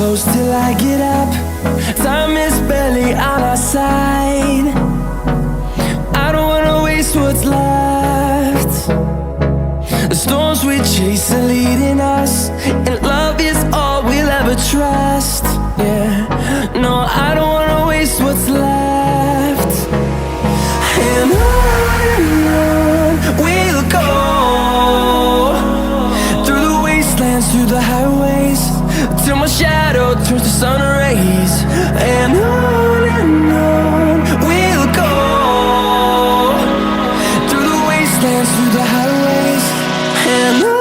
close till I get up. Time is barely on our side. I don't wanna waste what's left. The storms we chase are leading us, and love is all we'll ever trust. Yeah, no, I don't wanna waste what's left. And on we'll go, through the wastelands, through the highways, till my shadow turns to sun rays. And on we'll go, through the wastelands, through the highways, and on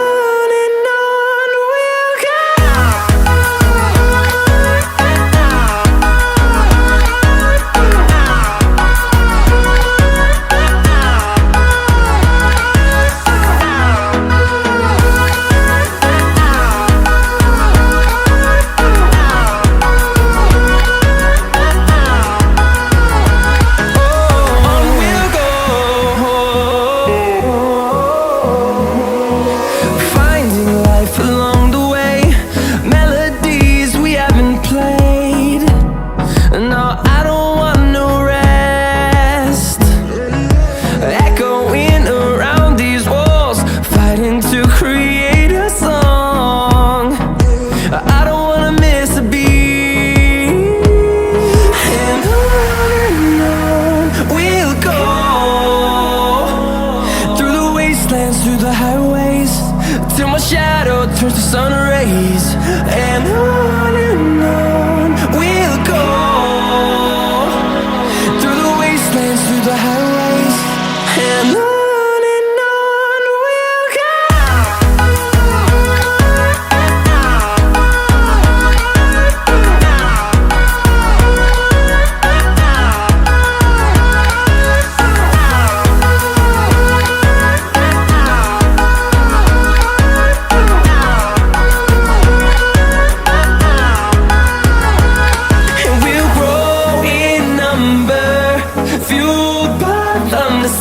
we'll go. Through the highways, till my shadow turns to sun rays. And on we'll go, through the wastelands, through the highways, and on we'll go.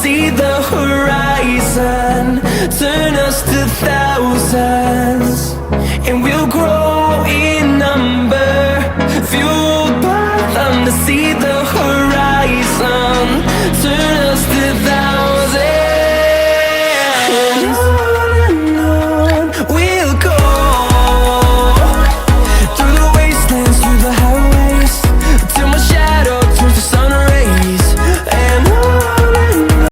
See the horizon turn us to thousands, and we'll grow in number, fueled by them to see the horizon.